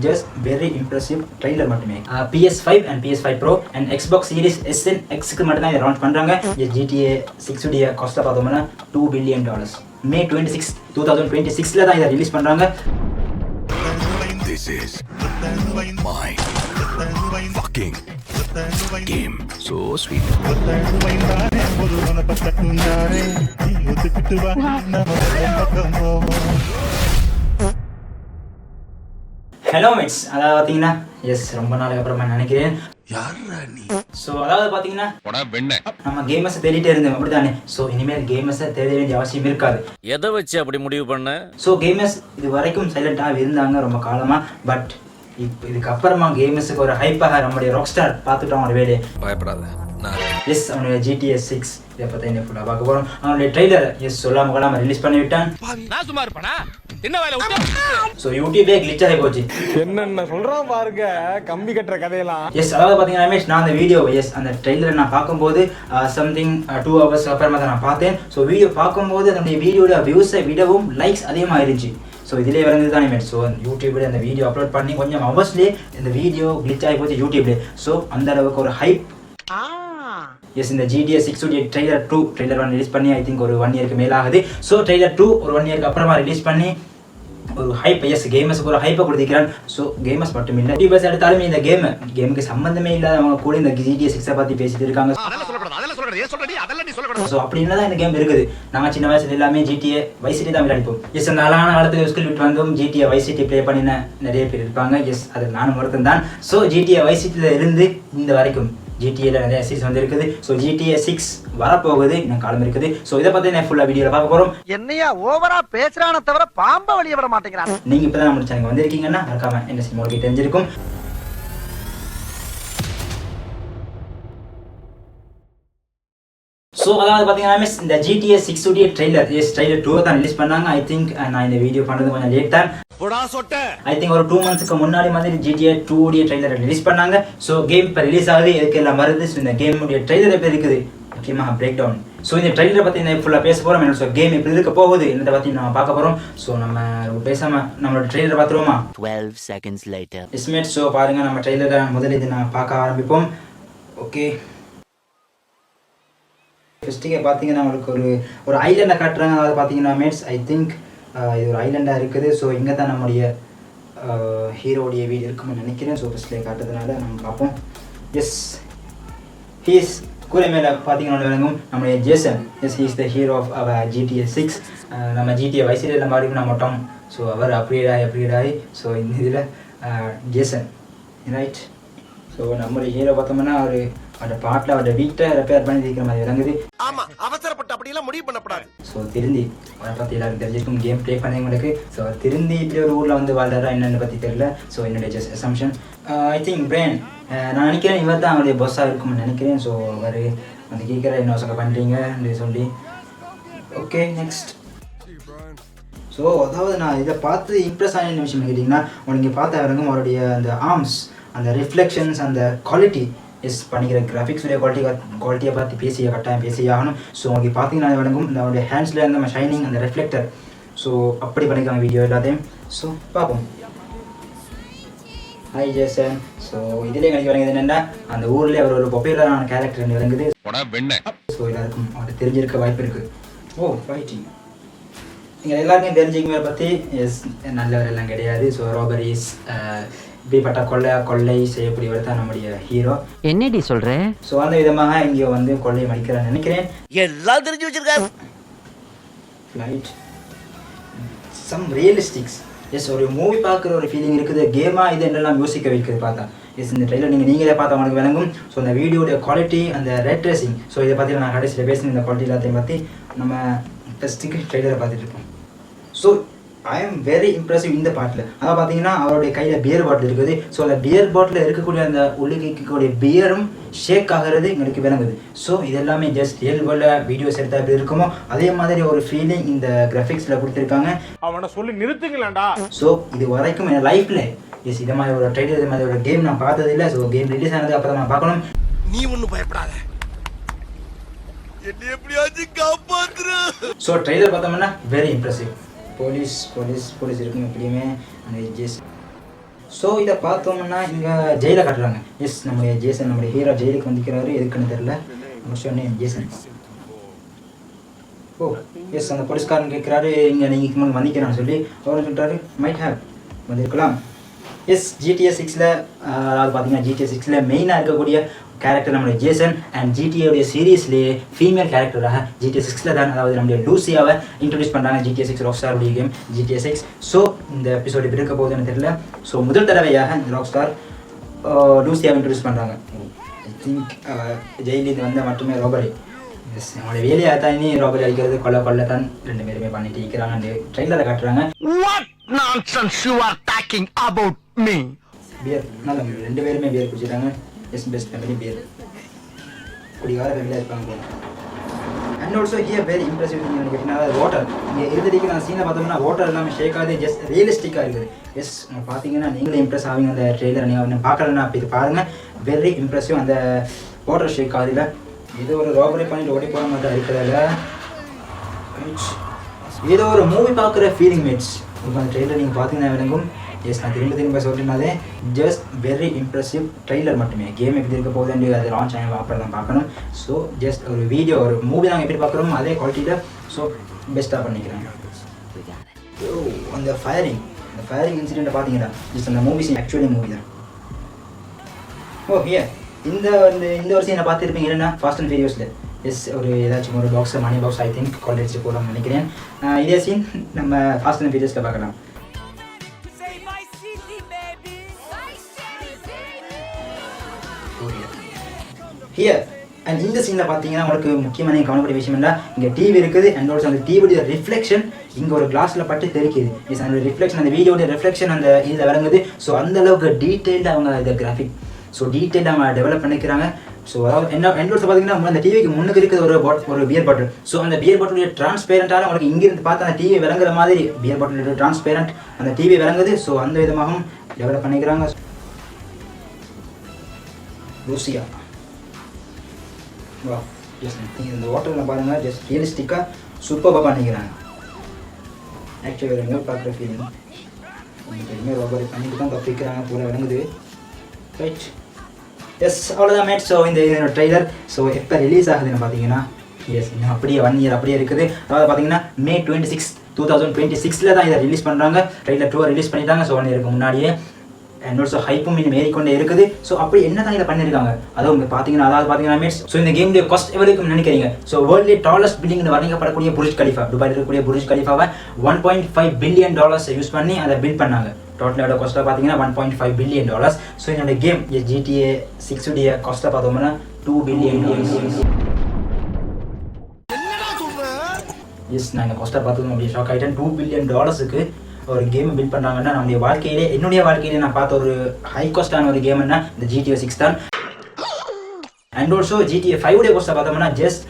just very impressive trailer மட்டுமே. PS5 and PS5 Pro and Xbox Series S and X க்கு மட்டும் தான் இதை லான்ச் பண்றாங்க. GTA 6 உடைய காஸ்ட் பார்த்தோம்னா $2 billion. May 26, 2026ல தான் இதை ரிலீஸ் பண்றாங்க. This is my fucking game. So sweet. Hello mates, அதாவது பார்த்தீங்கன்னா ரொம்ப நாளைக்கு அப்புறமா நினைக்கிறேன். ஸோ அதாவது பார்த்தீங்கன்னா நம்ம கேமர்ஸை தேடிட்டே இருந்தோம் அப்படித்தானே. ஸோ இனிமேல் கேமர்ஸை தேட வேண்டிய அவசியம் இருக்காது. எதை வச்சு அப்படி முடிவு பண்ண? ஸோ கேமர்ஸ் இது வரைக்கும் சைலண்டாக இருந்தாங்க ரொம்ப காலமாக. பட் இதுக்கப்புறமா கேமர்ஸுக்கு ஒரு ஹைப்பாக நம்முடைய ராக் ஸ்டார் பார்த்துட்டோம் அவனோட வேலையை. பயப்படாத. எஸ், அவனுடைய GTA 6 இதை பற்றி என்ன ஃபுல்லாக பார்க்க போகிறோம். அவனுடைய ட்ரெய்லர் சொல்லாம கொள்ளாமல் ரிலீஸ் பண்ணி விட்டான். ஸோ யூடியூபே கிளிச் ஆகி போச்சு. என்னென்ன சொல்றான் பாருங்க, கம்பி கட்டுற கதையெல்லாம். எஸ், அதாவது பார்த்தீங்கன்னா ரமேஷ், நான் அந்த வீடியோ அந்த ட்ரெய்லரை நான் பார்க்கும்போது சம்திங் 2 hours அப்புறமா தான் நான் பார்த்தேன். ஸோ வீடியோ பார்க்கும்போது அதனுடைய வீடியோட வியூஸை விடவும் லைக்ஸ் அதிகமாக இருந்துச்சு. ஸோ இதிலே வரது தானே மேட். ஸோ யூடியூப்ல அந்த வீடியோ அப்லோட் பண்ணி கொஞ்சம் ஹவர்ஸ்லேயே இந்த வீடியோ கிளிச் ஆகி போச்சு யூடியூப்லேயே. ஸோ அந்த அளவுக்கு ஒரு ஹைப். எஸ், இந்த GTA 6 உடைய ட்ரெய்லர் 2 ட்ரெய்லர் 1 ரிலீஸ் பண்ணி ஐ திங்க் ஒரு 1 yearக்கு மேலே ஆகுது. ஸோ ட்ரெய்லர் 2 ஒரு 1 yearக்கு அப்புறமா ரிலீஸ் பண்ணி ஒரு ஹைப். எஸ், கேமர்ஸுக்கு ஒரு ஹைப்பை கொடுத்துக்கிறான். ஸோ கேமர்ஸ் மட்டும் இல்லை, யூடியூபர்ஸ் எடுத்தாலுமே இந்த கேமுக்கு சம்மந்தமே இல்லாதவங்க கூட இந்த GTA 6 பற்றி பேசிட்டு இருக்காங்க. ஸோ அப்படின்னு தான் இந்த கேம் இருக்குது. நாங்கள் சின்ன வயசுல எல்லாமே GTA Vice City தான் விளையாடிப்போம். எஸ், அந்த அழகான காலத்தில் ஸ்கூல் விட்டு வந்தோம் GTA Vice City ப்ளே பண்ணின நிறைய பேர் இருப்பாங்க. எஸ், அது நானும் ஒருத்தன் தான். ஸோ GTA Vice Cityல இருந்து இந்த வரைக்கும் GTAல நிறைய சீரிஸ் வந்து இருக்குது. ஸோ GTA 6 வரப்போகுது, இன்னும் காலம் இருக்குது. ஸோ இதை பற்றி நான் ஃபுல்லாக வீடியோவில் பார்க்க போகிறோம். என்னையா ஓவரா பேசுறான தவிர பாம்ப வெளியே விட மாட்டேங்கிறான். நீங்கள் இப்போ தான் நம்ம சேனலுக்கு வந்திருக்கீங்கன்னா மறக்காம என்ன சினிமாவுக்கு தெரிஞ்சிருக்கும். ஸோ அதாவது பார்த்தீங்கன்னா இந்த GTA 6 உடைய ட்ரெய்லர் ட்ரெய்லர் 2 தான் ரிலீஸ் பண்ணாங்க. ஐ திங்க் நான் இந்த வீடியோ பண்ணுறது கொஞ்சம் லேட் தான். ஐ திங்க் ஒரு 2 monthsக்கு முன்னாடி மாதிரி GTA 2 உடைய ட்ரெய்லர் ரிலீஸ் பண்ணாங்க. ஸோ கேம் இப்போ ரிலீஸ் ஆகுது, எதுக்கு எல்லாம் வருது. ஸோ இந்த கேமுடைய ட்ரெய்லர் எப்படி இருக்குது முக்கியமாக பிரேக் டவுன். ஸோ இந்த ட்ரெய்லரை பற்றி நான் ஃபுல்லாக பேச போகிறோம். ஸோ கேம் எப்படி இருக்க போகுது என்னதை பற்றி நம்ம பார்க்க போகிறோம். ஸோ நம்ம பேசாமல் நம்மளோட ட்ரெய்லரை பார்த்துருவோமா? 12 seconds later. எஸ்மேட், ஸோ பாருங்கள் நம்ம ட்ரெய்லரை முதல்ல இது நான் பார்க்க ஆரம்பிப்போம். ஓகே, ஃபஸ்ட்டுக்கே பார்த்தீங்கன்னா நம்மளுக்கு ஒரு ஐலண்டை காட்டுறாங்க. அதாவது பார்த்தீங்கன்னா மேட்ஸ் ஐ திங்க் இது ஒரு ஐலண்டாக இருக்குது. ஸோ இங்கே தான் நம்முடைய ஹீரோடைய வீடு இருக்குன்னு நினைக்கிறேன். ஸோ ஃபஸ்ட்லேயே காட்டுறதுனால நம்ம பார்ப்போம். எஸ், ஹீஸ் கூரை மேலே பார்த்தீங்கன்னா விளங்கும் நம்முடைய Jason. Yes, he's the hero of our GTA 6. நம்ம GTA Vice City எல்லாம் மாதிரி நம்ம மொட்டம். ஸோ அவர் அப்கிரேட் ஆகி ஸோ இந்த இதில் ஜேசன் ரைட். ஸோ நம்முடைய ஹீரோ பார்த்தோம்னா அவரோட பாட்டில் அவரோட வீட்டை ரிப்பேர் பண்ணி இருக்கிற மாதிரி விளங்குது. ஆமா, அவசரப்பட்டு அப்படியெல்லாம் முடிவு பண்ணப்படாது. ஸோ திருந்தி அவரை பற்றி எல்லாரும் தெரிஞ்சிருக்கும், கேம் ப்ளே பண்ணவங்களுக்கு. ஸோ திருந்தி இப்படி ஒரு ஊரில் வந்து வாழ்றாரா என்னென்னு பற்றி தெரியல. ஸோ என்னுடைய just assumption. I think brain நான் நினைக்கிறேன் இவர் தான் அவருடைய பாஸாக இருக்கும்னு நினைக்கிறேன். ஸோ அவர் வந்து கேட்குற என்ன வசங்க பண்ணுறீங்கன்னு சொல்லி. Okay, next. ஸோ அதாவது நான் இதை பார்த்து இம்ப்ரெஸ் ஆன விஷயம் கேட்டிங்கன்னா, உனக்கு பார்த்த விளங்கும் அவருடைய அந்த ஆர்ம்ஸ், அந்த ரிஃப்ளெக்ஷன்ஸ், அந்த குவாலிட்டி. எஸ், பண்ணிக்கிற கிராஃபிக்ஸுடைய குவாலிட்டியை பார்த்து கட்டாயம் பேசியாகணும். ஸோ உங்களுக்கு பார்த்தீங்கன்னா விளங்கும் அவருடைய ஹேண்ட்ஸில் இருந்த நம்ம ஷைனிங், அந்த ரிஃப்ளெக்டர். ஸோ அப்படி பண்ணிக்கலாம் வீடியோ எல்லாத்தையும். ஸோ பார்ப்போம். Hi Jason. ஸோ இதிலே எனக்கு விளங்குது என்னென்னா, அந்த ஊரில் அவர் ஒரு பாப்புலரான கேரக்டர் விளங்குது. ஸோ எல்லாருக்கும் அவர்கிட்ட தெரிஞ்சிருக்க வாய்ப்பு இருக்குது. ஓ ஃபைட்டிங் நீங்கள் எல்லாருக்கும் தெரிஞ்சுக்கவே பற்றி. எஸ், நல்லவர் எல்லாம் கிடையாது. ஸோ ராபரிஸ் இப்படிப்பட்ட கொள்ளை செய்யக்கூடியவர் தான் நம்முடைய ஹீரோ. என்னடி சொல்ற? ஸோ அந்த விதமாக இங்கே வந்து கொள்ளையை மடிக்கிறான்னு நினைக்கிறேன். எல்லாம் தெரிஞ்சு வச்சிருக்காரு. Flight some realistics. எஸ், ஒரு மூவி பார்க்குற ஒரு ஃபீலிங் இருக்குது. கேமாக இது என்னெல்லாம் மியூசிக்கை வைக்கிறது பார்த்தா. எஸ், இந்த ட்ரெயிலர் நீங்களே பார்த்தா உங்களுக்கு விளங்கும். ஸோ அந்த வீடியோடைய குவாலிட்டி, அந்த ரேட் ட்ரேசிங். ஸோ இதை பற்றி நான் கடைசியில் பேசின இந்த குவாலிட்டி எல்லாத்தையும் பற்றி நம்ம ஃபஸ்ட்டுக்கு ட்ரெய்லரை பார்த்துட்டு இருக்கோம். So I am very impressive இந்த பாட்டில். அதாவது பார்த்தீங்கன்னா அவருடைய கையில் பியர் பாட்டில் இருக்குது. ஸோ அந்த பியர் பாட்டில் இருக்கக்கூடிய அந்த உள்ளிக்கக்கூடிய பியரும் ஷேக் ஆகிறது எங்களுக்கு விளங்குது. ஸோ இது எல்லாமே ஜஸ்ட் ரியல் வேர்ல்டில் வீடியோஸ் எடுத்தால் எப்படி இருக்குமோ அதே மாதிரி ஒரு ஃபீலிங் இந்த கிராஃபிக்ஸில் கொடுத்துருக்காங்க. அவனை சொல்லி நிறுத்துங்களேன்டா. ஸோ இது வரைக்கும் என் லைஃப்பில் எஸ் இது மாதிரி ஒரு ட்ரெய்லர், இது மாதிரி ஒரு கேம் நான் பார்த்ததில்லை. ஸோ கேம் ரிலீஸ் ஆனது அப்போ தான் நான் பார்க்கணும். நீ ஒன்றும் பயப்படாத, என்ன எப்படியாச்சும் காப்பாத்துற. ஸோ ட்ரெய்லர் பார்த்தோம்னா வெரி இம்ப்ரெசிவ். போலீஸ் இருக்குங்க எப்படியுமே. அந்த ஸோ இதை பார்த்தோம்னா இங்கே ஜெயிலை காட்டுறாங்க. எஸ், நம்முடைய ஜேசன், நம்முடைய ஹீரோ ஜெயிலுக்கு வந்திருக்கிறாரு. எதுக்குன்னு தெரியல. Name Jason. ஓ எஸ், அந்த போலீஸ்காரன் கேட்குறாரு, இங்கே நீங்கள் வந்திக்கிறான்னு சொல்லி. அவரும் சொல்கிறாரு மைட் ஹேவ் வந்திருக்கலாம். எஸ், GTA 6ல் அதாவது பார்த்தீங்கன்னா GTA 6ல் மெயினாக இருக்கக்கூடிய கேரக்டர் நம்மளுடைய ஜேசன். அண்ட் ஜிடிஏடைய சீரீஸ்லேயே ஃபீமேல் கேரக்டராக GTA 6ல் தான், அதாவது நம்மளுடைய லூசியாவை இன்ட்ரடியூஸ் பண்ணுறாங்க. GTA 6 ராக்ஸ்டாருடைய கேம் GTA 6. ஸோ இந்த எபிசோடு எப்படி இருக்க போகுதுன்னு தெரியல. ஸோ முதல் தடவையாக இந்த ராக்ஸ்டார் லூசியாவை இன்ட்ரடியூஸ் பண்ணுறாங்க. ஐ திங்க் ஜெயிலிருந்து வந்தால் மட்டுமே ராபரி. எஸ், நம்மளுடைய வேலையாக தான் இனி ராபரி அடிக்கிறது, கொள்ளத்தான் 2 பேருமே பண்ணிட்டு இருக்கிறாங்க. ட்ரெயிலரை காட்டுறாங்க. What nonsense you are talking about me? Beer, நல்லா 2 பேருமே பியர் குடிச்சிட்டாங்க. எஸ், பெஸ்ட் ஃபேமிலி பியர் குடிக்காத ஃபேமிலியாக இருப்பாங்க. And also here very impressive thing என்ன கேட்டிங்கன்னா வாட்டர். இங்கே இருந்தடிக்கு நான் சீனை பார்த்தோம்னா வாட்டர் எல்லாமே ஷேக் ஆகுது, ஜஸ்ட் ரியலிஸ்டிக்காக இருக்குது. எஸ், பார்த்தீங்கன்னா நீங்களே இம்ப்ரெஸ் ஆவீங்க அந்த ட்ரெய்லர். நீங்கள் பார்க்கலன்னா அப்போ இது பாருங்கள், வெரி இம்ப்ரெசிவ். அந்த வாட்டர் ஷேக் ஆகுதுல, ஏதோ ஒரு ராபரி பண்ணிட்டு ஓடி போகிற மாதிரி இருக்கிறதில்ல, ஏதோ ஒரு மூவி பார்க்குற ஃபீலிங் மேட்ஸ். இப்போ அந்த ட்ரெய்லர் நீங்கள் பார்த்தீங்கன்னா விளங்கும். எஸ், நான் திரும்ப சொல்லினாலே ஜஸ்ட் வெரி இம்ப்ரெசிவ் ட்ரெய்லர் மட்டுமே. கேம் எப்படி இருக்க போகுதுன்னு அது லான்ச் ஆகி அப்புறம் தான் பார்க்கணும். ஸோ ஜஸ்ட் ஒரு வீடியோ, ஒரு மூவி நாங்கள் எப்படி பார்க்குறோமோ அதே குவாலிட்டியில் ஸோ பெஸ்ட்டாக பண்ணிக்கிறேன். அந்த ஃபயரிங் இன்சிடென்ட்டை பார்த்தீங்கன்னா ஜஸ்ட் அந்த மூவிஸ் ஆக்சுவலி மூவி தான். ஓகே, இந்த வருஷம் என்ன பார்த்துருப்பீங்க இல்லைன்னா ஃபாஸ்ட் அண்ட் ஃபியூரியஸில். எஸ், ஒரு ஏதாச்சும் ஒரு box, money box I think college போகலாம்னு நினைக்கிறேன். இதே சீன் நம்ம ஃபாஸ்ட் அண்ட் ஃபியூரியஸில் பார்க்கலாம். ஹியர் அண்ட் இந்த சீனில் பார்த்தீங்கன்னா உங்களுக்கு முக்கியமான கவனப்பட்ட விஷயம் என்ன, இங்கே டிவி இருக்குது. அண்ட் ஆல்சோ அந்த டிவியோட ரிஃப்ளெக்ஷன் இங்கே ஒரு கிளாஸில் பட்டு தெரிக்குது. எஸ், அந்த ரிஃப்ளெக்ஷன், அந்த வீடியோட ரிஃப்ளெக்ஷன் அந்த இதில் விளங்குது. ஸோ அந்த அளவுக்கு டீட்டெயில்டாக அவங்க இதை கிராஃபிக் டீட்டெயிலாக அவங்க டெவலப் பண்ணிக்கிறாங்க. ஸோ அதாவது என்ன பார்த்தீங்கன்னா அந்த டிவிக்கு முன்னுக்கு இருக்குது ஒரு பியர் பாட்டில். ஸோ அந்த பியர் பாட்டில் டிரான்ஸ்பேரண்டாக உங்களுக்கு இங்கிருந்து பார்த்து அந்த டிவி விளங்குற மாதிரி பியர் பாட்டில் டிரான்ஸ்பேரண்ட் அந்த டிவி விளங்குது. ஸோ அந்த விதமாகவும் டெவலப் பண்ணிக்கிறாங்க. லூசியா, வா ஜஸ்ட் இந்த வாட்டரில் பாருங்கள், ஜஸ்ட் ரியலிஸ்டிக்காக சூப்பராக பண்ணிக்கிறாங்க. ஆக்சுவலி எங்கே பார்க்குற ஃபீலிங் எதுவுமே ரொம்ப பண்ணிட்டு தான் தப்பிக்கிறாங்க போல விளங்குது. ரைட், எஸ், அவ்வளோதான் மேட். ஸோ இந்த ட்ரெய்லர் ஸோ எப்போ ரிலீஸ் ஆகுதுன்னு பார்த்தீங்கன்னா எஸ், இன்னும் அப்படியே 1 year அப்படியே இருக்குது. அதாவது பார்த்தீங்கன்னா May 26, 2026 தான் இதை ரிலீஸ் பண்ணுறாங்க. ட்ரெய்லர் 2 ரிலீஸ் பண்ணிட்டாங்க. ஸோ 1 yearக்கு முன்னாடியே. அண்ட் ஆல்சோ ஹைப்பும் இன்னும் ஏறிக்கொண்டே இருக்குது. ஸோ அப்படி என்ன தான் இதை பண்ணியிருக்காங்க அதுவும் உங்களுக்கு பார்த்தீங்கன்னா, அதாவது பார்த்தீங்கன்னா மேட்ஸ். ஸோ இந்த கேமுடைய காஸ்ட் எவ்வளோ இருக்குன்னு நினைக்கிறீங்க? ஸோ வேர்ல்ட்லேயே டாலஸ்ட் பில்டிங்னு வர்ணிக்கப்படக்கூடிய புர்ஜ் கலிஃபா, துபாயில் இருக்கக்கூடிய புர்ஜ் கலிஃபாவை $1.5 billion யூஸ் பண்ணி அதை பில்ட் பண்ணாங்க. டோட்டலோட காஸ்ட்டாக பார்த்தீங்கன்னா $1.5 billion. ஸோ என்னோட கேம் GTA 6 உடைய காஸ்ட்டாக பார்த்தோம்னா $2 billion. எஸ், நான் இந்த காஸ்ட்டாக பார்த்தோம் அப்படியே ஷாக் ஆகிட்டேன். $2 billion ஒரு கேம் பில்ட் பண்ணுறாங்கன்னா நம்முடைய வாழ்க்கையிலே, என்னுடைய வாழ்க்கையிலே நான் பார்த்த ஒரு ஹை காஸ்டான ஒரு கேம்னா இந்த GTA 6 தான். அண்ட் ஆல்சோ GTA 5 உடைய காஸ்ட்டாக பார்த்தோம்னா ஜஸ்ட்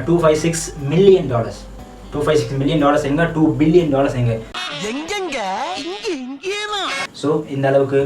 $256 million. $256 million எங்க, $2 billion எங்க. ஸோ இந்த அளவுக்கு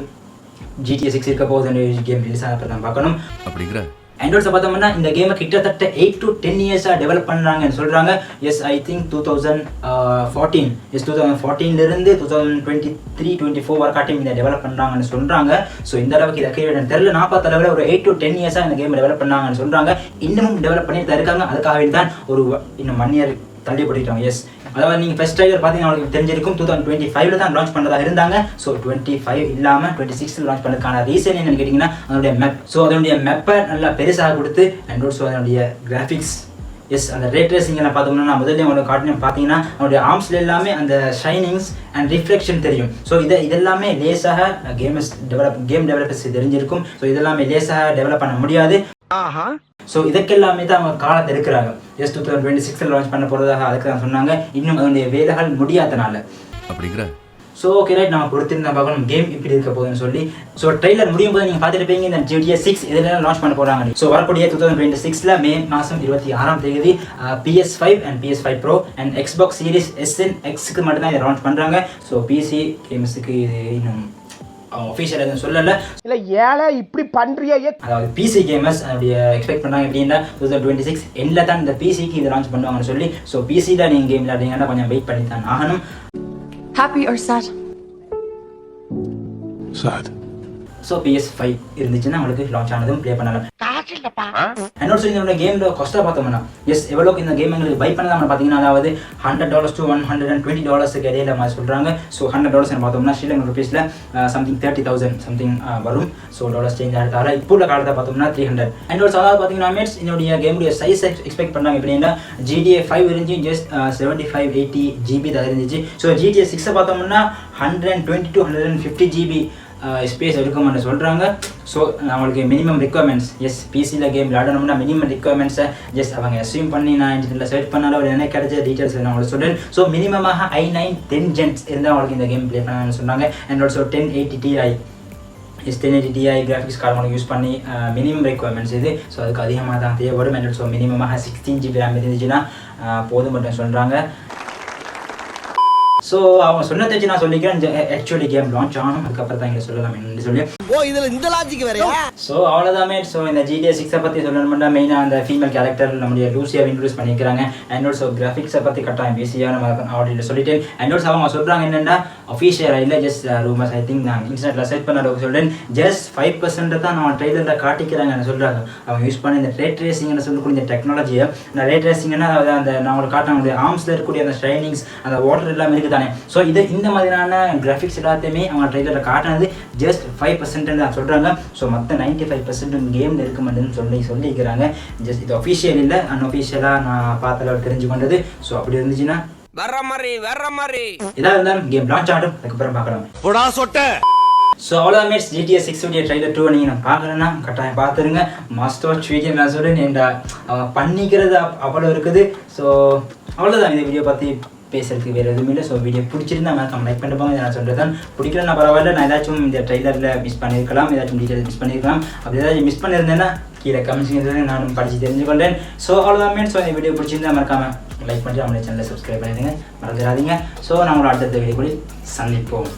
GTA 6 இருக்க போகுது. கேம் ரிலீஸ் ஆனப்போ தான் பார்க்கணும் அப்படிங்கிற. அண்ட் ஆல்சோ பார்த்தோம்னா இந்த கேமை கிட்டத்தட்ட 8 to 10 years டெவலப் பண்ணுறாங்கன்னு சொல்கிறாங்க. எஸ், ஐ திங்க் 2014 எஸ் 2014லேருந்து 2023-24 வரைக்காட்டும் இதை டெவலப் பண்ணுறாங்கன்னு சொல்கிறாங்க. ஸோ இந்த அளவுக்கு இதை கேட்க தெரியல. நான் பார்த்த அளவில் ஒரு 8 to 10 years இந்த கேமை டெவலப் பண்ணாங்கன்னு சொல்கிறாங்க. இன்னமும் டெவலப் பண்ணிட்டு தான் இருக்காங்க. அதுக்காகவே தான் ஒரு இன்னும் 1 year தள்ளி போட்டுட்டாங்க. எஸ், அதாவது நீங்கள் ஃபஸ்ட் ட்ரைலர் பார்த்தீங்கன்னா உங்களுக்கு தெரிஞ்சிருக்கும் 2025 தான் லான்ச் பண்ணுறதா இருந்தாங்க. ஸோ 25 இல்லாமல் 26 லான்ச் பண்ணுறதுக்கான ரீசன் என்னன்னு கேட்டிங்கன்னா அதனுடைய மேப். ஸோ அதனுடைய மேப்பை நல்லா பெருசாக கொடுத்து அண்ட் ஆல்சோ அதனுடைய கிராஃபிக்ஸ். எஸ், அந்த ரே ட்ரேசிங் எல்லாம் பார்த்தோம்னா முதல்ல உங்களுக்கு காட்டினேன் பார்த்தீங்கன்னா அவனுடைய ஆர்ம்ஸில் எல்லாமே அந்த ஷைனிங்ஸ் அண்ட் ரிஃப்ளெக்ஷன் தெரியும். ஸோ இதெல்லாமே லேசாக கேம் டெவலப்பர்ஸ் தெரிஞ்சிருக்கும். ஸோ இதெல்லாமே லேசாக டெவலப் பண்ண முடியாது. ஸோ இதுக்கெல்லாமே தான் அவங்க காலத்தை இருக்கிறாங்க. ஜஸ்ட் 2026 லான்ச் பண்ண போகிறதாக அதுக்கு தான் சொன்னாங்க. இன்னும் அதனுடைய வேலைகள் முடியாதனால அப்படிங்கிற. ஸோ ஓகே ரைட், நம்ம பொறுத்திருந்தா பார்க்கணும் கேம் இப்படி இருக்க போகுதுன்னு சொல்லி. ஸோ ட்ரெய்லர் முடியும் போது நீங்கள் பார்த்துருப்பீங்க இந்த GTA 6 இதெல்லாம் லான்ச் பண்ண போகிறாங்க. ஸோ வரக்கூடிய 2026 May 26 PS5 and PS5 Pro and Xbox Series S and Xக்கு மட்டும்தான் இதை லான்ச் பண்ணுறாங்க. ஸோ PC கேம்ஸுக்கு இது இன்னும் ஆஃபீஷியல் எதுவும் சொல்லலை. இல்லை ஏழை இப்படி பண்ணுறியா? அதாவது PC கேமர்ஸ் அதோடைய எக்ஸ்பெக்ட் பண்ணாங்க எப்படின்னா 2026 எண்டில் தான் இந்த PCக்கு இதை லான்ச் பண்ணுவாங்கன்னு சொல்லி. ஸோ PCயில் நீங்கள் கேம் விளையாடுறீங்கன்னா கொஞ்சம் வெயிட் பண்ணி தான் ஆகணும். Happy or sad? Sad. So PS5 இருந்துச்சுன்னா உங்களுக்கு லான்ச் ஆனதும் ப்ளே பண்ணலாம். என்னோட சொல்லி இந்த கேமோட காஸ்ட்டாக பார்த்தோம்னா எவ்வளோக்கு இந்த கேம் எங்களுக்கு பை பண்ணலாம் பார்த்தீங்கன்னா அதாவது $100 to $120 இடையில மாதிரி சொல்கிறாங்க. ஸோ $100 பார்த்தோம்னா ஸ்ரீலங்கன் ருபீஸில் சம்திங் 30,000 சம்திங் வரும். ஸோ டாலர்ஸ் சேஞ்ச் ஆகிறதால இப்போ உள்ள காலத்தை பார்த்தோம்னா 300. என்னோட அதாவது பார்த்தீங்கன்னா மேட்ஸ் என்னுடைய கேமுடைய சைஸ் எக்ஸ்பெக்ட் பண்ணாங்க எப்படின்னா GTA 5 இருந்துச்சு ஜஸ்ட் 75-80 GB தான் இருந்துச்சு. ஸோ GTA 6 பார்த்தோம்னா 120 to 150 GB ஸ்பேஸ் இருக்கும்னு சொல்கிறாங்க. ஸோ அவங்களுக்கு மினிமம் ரெக்குவயர்மெண்ட்ஸ் பிசியில் கேம் விளையாடணும்னா மினிமம் ரெக்குவயர்மெண்ட்ஸை அவங்க அஸ்யூம் பண்ணி நான் இதில் சர்ச் பண்ணாலும் அவர் என்ன கிடைச்ச டீட்டெயில்ஸ் நான் அவங்களுக்கு சொல்கிறேன். ஸோ மினிமமாக i9 10 gens இருந்தால் அவங்களுக்கு இந்த கேம் ப்ளே பண்ணணும்னு சொன்னாங்க. And also 1080 Ti graphics card உங்களுக்கு யூஸ் பண்ணி மினிமம் ரெக்குவயர்மெண்ட்ஸ் இது. ஸோ அதுக்கு அதிகமாக தான் தேவைப்படும். அண்ட் ஆல்சோ மினிமமாக 16 GB RAM இருந்துச்சுன்னா போதும் மட்டும் சொல்கிறாங்க. ஸோ அவங்க சொன்னதை வச்சு நான் சொல்லிக்கிறேன் ஆக்சுவலி கேம் லான்ச் ஆகணும் அதுக்கப்புறம் தான் இங்கே சொல்லலாம் என்று சொல்லி. ஓ இதுல இந்த லாஜிக் வேறயா? ஸோ அவ்வளோதாமே. ஸோ இந்த GTA 6 பற்றி சொல்லணும்னா மெயினாக அந்த ஃபீமேல் கேரக்டர் நம்முடைய லூசியாவை இன்ட்ரடியூஸ் பண்ணிக்கிறாங்க. அண்ட் ஆல்சோ கிராஃபிக்ஸை பற்றி கட்டாயம் பேசியாக நம்ம ஆல்ரெடி சொல்லிட்டேன். அண்ட் ஆல்சோ அவங்க சொல்கிறாங்க என்னென்னா அஃபீஷியலாக இல்லை ஜஸ்ட் ரூமர்ஸ். ஐ திங்க் நான் இன்டர்நெட்டில் சர்ச் பண்ண அளவுக்கு சொல்கிறேன் ஜஸ்ட் 5% தான் நம்ம ட்ரெய்லரில் காட்டிக்கிறாங்கன்னு சொல்கிறாங்க. அவங்க யூஸ் பண்ணி இந்த ரேட் ரேசிங்னு சொல்லக்கூடிய இந்த டெக்னாலஜியை இந்த ரேட் ரேசிங்னா அந்த நான் உங்களுக்கு காட்டின ஆர்ம்ஸில் இருக்கக்கூடிய அந்த ஷைனிங்ஸ் அந்த வாட்டர் எல்லாமே இருக்குது தானே. ஸோ இந்த மாதிரியான கிராஃபிக்ஸ் எல்லாத்தையுமே அவங்க ட்ரெய்லரில் காட்டினது ஜஸ்ட் 5% தான் சொல்கிறாங்க. ஸோ மற்ற 95% கேமில் இருக்குமென்னு சொல்லிக்கிறாங்க. ஜஸ்ட் இது அஃபீஷியல் இல்லை அன்அஃபீஷியலாக நான் பார்த்தால தெரிஞ்சு கொண்டது. ஸோ அப்படி இருந்துச்சுன்னா வர்ற மாதிரி இதாக இருந்தாலும் கேம் லான்ச் ஆகட்டும் அதுக்கப்புறம் பார்க்கலாம். போடா சொட்ட. ஸோ அவ்வளோதான் மேட்ஸ் GTA 6 உடைய ட்ரைலர் 2 நீங்கள் நான் பார்க்கலன்னா கட்டாயம் பார்த்துருங்க. மஸ்ட் வாட்ச் வீடியோ நான் சொல்கிறேன். ஏன்டா அவங்க பண்ணிக்கிறது அவ்வளோ இருக்குது. ஸோ அவ்வளோதான் இந்த வீடியோ பற்றி பேசுறதுக்கு வேறு எதுவுமே இல்லை. ஸோ வீடியோ பிடிச்சிருந்தா மேம் லைக் பண்ணிப்பாங்க. நான் சொல்கிறது தான் பிடிக்கலன்னா பரவாயில்ல. நான் ஏதாச்சும் இந்த ட்ரைலரில் மிஸ் பண்ணியிருக்கலாம் ஏதாச்சும் டீட்டெயில்ஸ் மிஸ் பண்ணியிருக்கலாம். அப்படி ஏதாச்சும் மிஸ் பண்ணியிருந்தேன்னா கீழே கமெண்ட்ஸ் நானும் படித்து தெரிஞ்சுக்கொண்டேன். ஸோ அவ்வளோதான் மேட்ஸ். ஸோ இந்த வீடியோ பிடிச்சிருந்தா மறக்காமல் லைக் பண்ணிட்டு நம்மளுடைய சேனலை சப்ஸ்கிரைப் பண்ணிடுங்க மறந்துடாதீங்க. ஸோ நான் உங்களை அடுத்த வீடியோ கூட சந்திப்போம்.